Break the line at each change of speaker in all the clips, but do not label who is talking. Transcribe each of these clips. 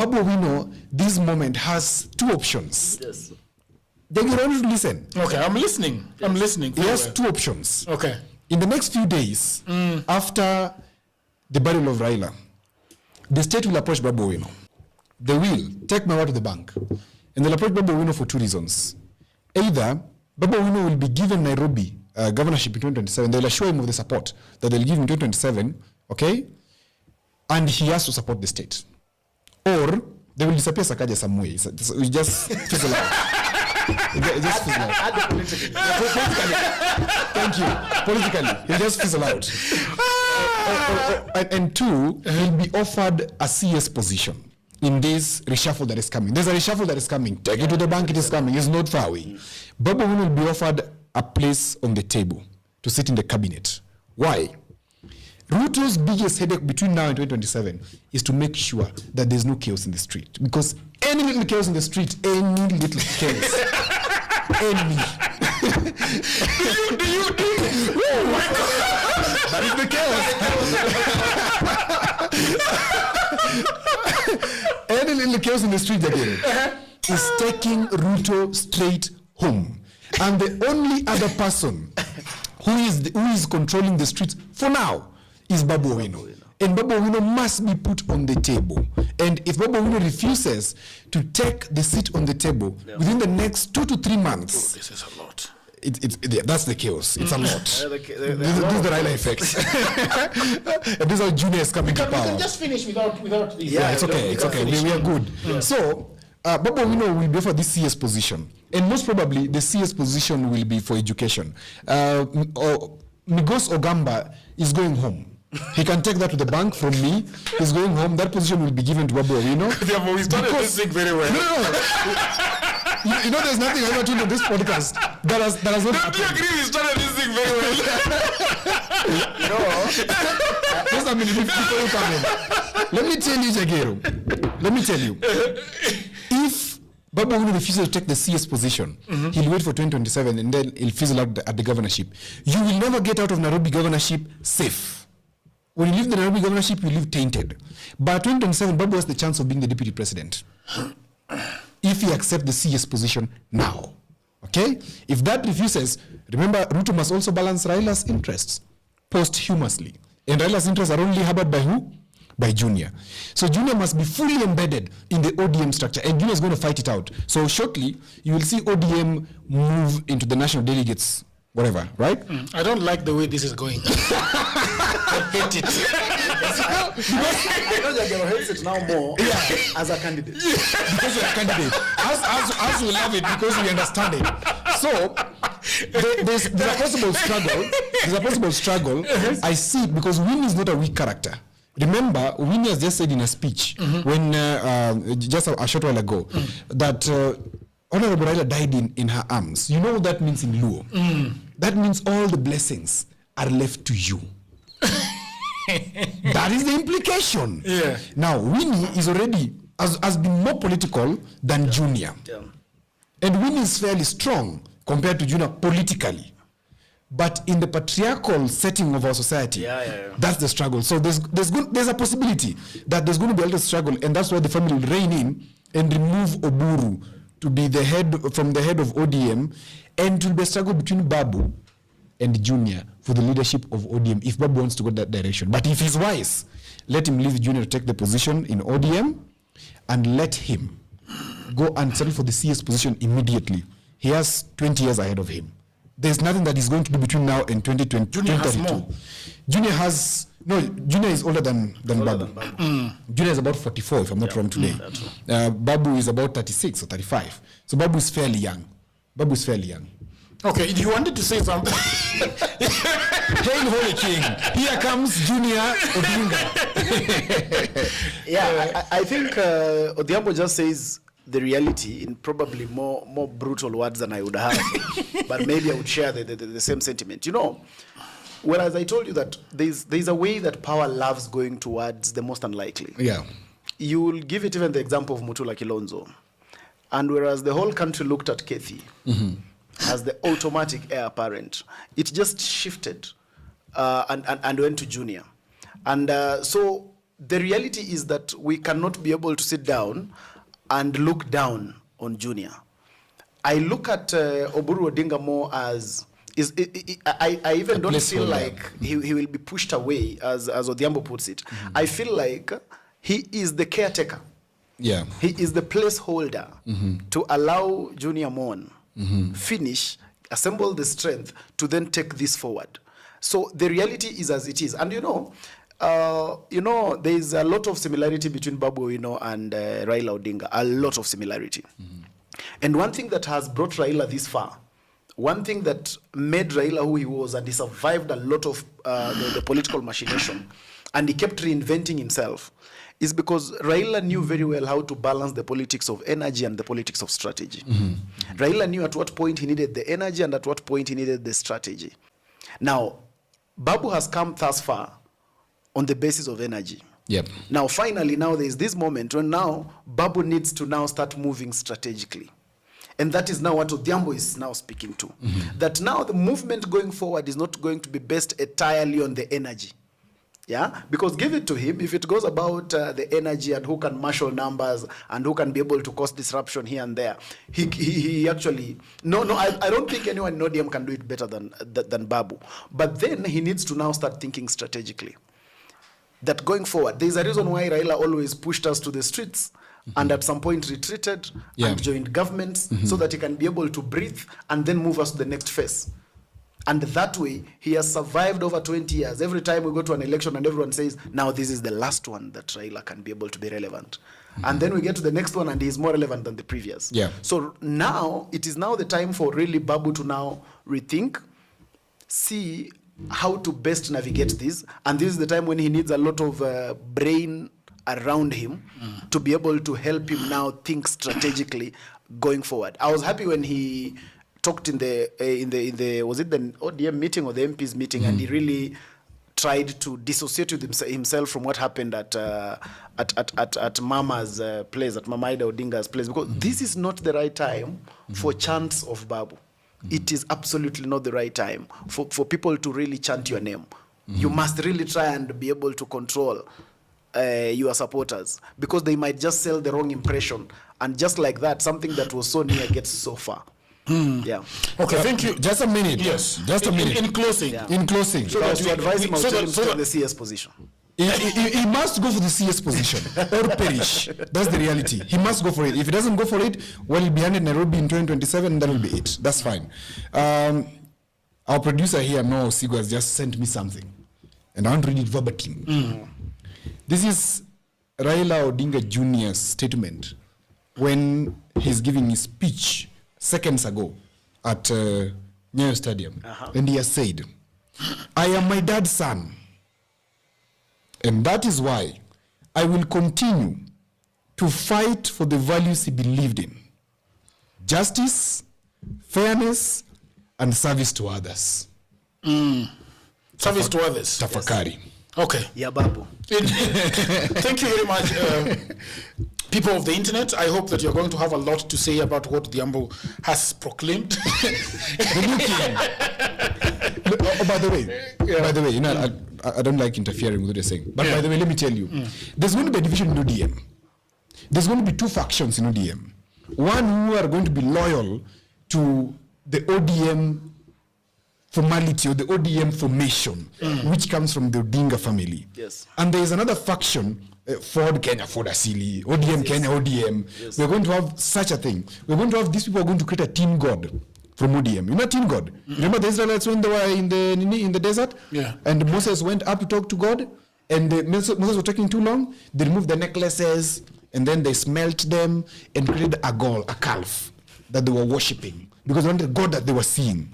Babu Owino, this moment, has two options.
Yes.
They will only listen.
Okay, I'm listening. Yes. I'm listening.
He has two options.
Okay.
In the next few days, after the burial of Raila, the state will approach Babu Owino. They will take my word to the bank. And they'll approach Babu Owino for two reasons. Either Babu Owino will be given Nairobi governorship in 2027. They'll assure him of the support that they'll give him in 2027, okay? And he has to support the state. Or they will disappear Sakaja some way. So we just fizzle out. It just fizzle out. Politically. Thank you. Politically, he'll just fizzle out. And two, he'll be offered a CS position in this reshuffle that is coming. There's a reshuffle that is coming. Take it to the bank, it is coming. It's not far away. Babu Owino will be offered a place on the table to sit in the cabinet. Why? Ruto's biggest headache between now and 2027 is to make sure that there's no chaos in the street. Because any little chaos in the street, any little chaos, any. Do you? Oh my God! That is the chaos. Any little chaos in the street again is taking Ruto straight home. And the only other person who is controlling the streets for now is Babu Owino. And Babu Owino must be put on the table. And if Babu Owino refuses to take the seat on the table within the next 2 to 3 months,
this is a lot.
That's the chaos. It's a lot. This is the Raila effect. And these are juniors coming to power.
We can just finish without this.
Yeah, it's okay. It's okay. We are good. Yeah. So, Babu Owino will be for this CS position. And most probably, the CS position will be for education. Migos Ogamba is going home. He can take that to the bank from me. He's going home. That position will be given to Babu Owino.
Yeah, we started this thing very well.
No. You know, there's nothing I ever told on this podcast that has not happened.
Do you agree we started this thing very well?
Just a minute before you come in. Let me tell you, Jagero. Let me tell you. If Babu Owino refuses to take the CS position, he'll wait for 2027 and then he'll fizzle out at the governorship. You will never get out of Nairobi governorship safe. When you leave the Nairobi governorship, you leave tainted. By 2027, Babu has the chance of being the deputy president. If he accepts the CS position now. Okay? If that refuses, remember, Ruto must also balance Raila'S interests posthumously. And Raila'S interests are only harbored by who? By Junior. So Junior must be fully embedded in the ODM structure, and Junior is going to fight it out. So shortly, you will see ODM move into the national delegates, whatever, right?
I don't like the way this is going. I hate it.
Because Jagero hates it now more as a candidate.
Because you're a candidate. As we love it, because we understand it. So, there's a possible struggle. There's a possible struggle. I see it because Winnie is not a weak character. Remember, Winnie has just said in a speech when just a short while ago that Honorable Raila died in her arms. You know what that means in Luo? That means all the blessings are left to you. That is the implication.
Yeah.
Now, Winnie is already has been more political than Junior.
Yeah.
And Winnie is fairly strong compared to Junior politically. But in the patriarchal setting of our society, that's the struggle. So there's a possibility that there's going to be a little struggle, and that's why the family will rein in and remove Oburu to be the head of ODM, and it will be a struggle between Babu and Junior for the leadership of ODM if Babu wants to go that direction. But if he's wise, let him leave Junior to take the position in ODM and let him go and settle for the CS position immediately. He has 20 years ahead of him. There's nothing that he's going to do between now and 2020.
Junior has more.
Junior is older than Babu. Junior is about 44, if I'm not wrong today. Babu is about 36 or 35. So Babu is fairly young.
Okay, you wanted to say something.
Hail Holy King. Here comes Junior Odinga.
I think Odhiambo just says the reality in probably more brutal words than I would have. But maybe I would share the same sentiment. You know, whereas I told you that there's a way that power loves going towards the most unlikely.
Yeah.
You will give it even the example of Mutula Kilonzo. And whereas the whole country looked at Kethi as the automatic heir apparent, it just shifted and went to Junior. And so the reality is that we cannot be able to sit down and look down on Junior. I look at Oburu Odinga more as I even don't feel like he will be pushed away, as Odhiambo puts it. I feel like he is the caretaker.
Yeah.
He is the placeholder to allow Junior Mon finish, assemble the strength to then take this forward. So the reality is as it is. And you know, there is a lot of similarity between Babu Owino and Raila Odinga, a lot of similarity. And one thing that has brought Raila this far, one thing that made Raila who he was, and he survived a lot of the political machination, and he kept reinventing himself, is because Raila knew very well how to balance the politics of energy and the politics of strategy. Raila knew at what point he needed the energy and at what point he needed the strategy. Now, Babu has come thus far on the basis of energy.
Yep.
Now, finally, now there is this moment when now Babu needs to now start moving strategically. And that is now what Odhiambo is now speaking to. That now the movement going forward is not going to be based entirely on the energy. Yeah, because give it to him, if it goes about the energy and who can marshal numbers and who can be able to cause disruption here and there, he actually, I don't think anyone in ODM can do it better than Babu. But then he needs to now start thinking strategically. That going forward, there's a reason why Raila always pushed us to the streets and at some point retreated and joined governments so that he can be able to breathe and then move us to the next phase. And that way, he has survived over 20 years. Every time we go to an election and everyone says, now this is the last one that Raila can be able to be relevant. And then we get to the next one and he is more relevant than the previous. Yeah. So now, it is now the time for really Babu to now rethink, see how to best navigate this. And this is the time when he needs a lot of brain around him to be able to help him now think strategically going forward. I was happy when he talked in the was it the ODM meeting or the MPs meeting, and he really tried to dissociate with himself from what happened at Mama's place, at Mama Ida Odinga's place, because this is not the right time for chants of Babu. It is absolutely not the right time for people to really chant your name. You must really try and be able to control your supporters, because they might just sell the wrong impression, and just like that, something that was so near gets so far. Yeah.
Okay, thank you.
Just a minute.
Yes.
Just a minute.
In closing.
Yeah. In closing.
So that to advise him, I'll tell him to take the CS position.
He must go for the CS position or perish. That's the reality. He must go for it. If he doesn't go for it, well, he'll be handed Nairobi in 2027, that will be it. That's fine. Our producer here, Noah Sigo, has just sent me something, and I want to read it verbatim. This is Raila Odinga Jr.'s statement when he's giving his speech seconds ago at Nyayo Stadium. And he has said, I am my dad's son, and that is why I will continue to fight for the values he believed in: justice, fairness, and service to others.
Service to others.
Tafakari.
Yes. Okay.
Yeah, Babu.
Thank you very much, people of the internet. I hope that you're going to have a lot to say about what Odhiambo has proclaimed.
The new king. By the way, you know, I don't like interfering with what you're saying. But by the way, let me tell you, there's going to be a division in ODM. There's going to be two factions in ODM. One who are going to be loyal to the ODM formality or the ODM formation, which comes from the Odinga family. Yes. And there is another faction, Ford Kenya, Ford Asili, ODM Kenya, ODM. Yes. We're going to have such a thing. We're going to have, these people are going to create a team god from ODM. You know team god? Remember the Israelites when they were in the desert? Yeah. And Moses went up to talk to God, and Moses was taking too long. They removed the necklaces, and then they smelt them and created a calf that they were worshipping, because they wanted the God that they were seeing.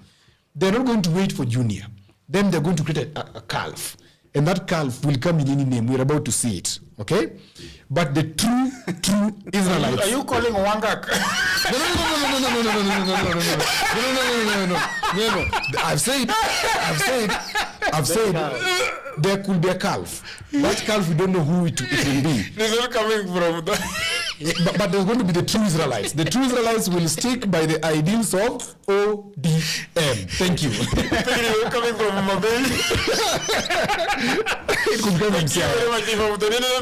They're not going to wait for Junior. Then they're going to create a calf. And that calf will come in any name. We're about to see it. Okay? But the true Israelites.
Are you calling Wangak?
No. I've said there could be a calf. That calf, we don't know who it will be.
This is coming from
but there's going to be the true Israelites. The true Israelites will stick by the ideals of ODM. Thank you.
Coming from Mabel.
It could come himself.
Thank you very much, people.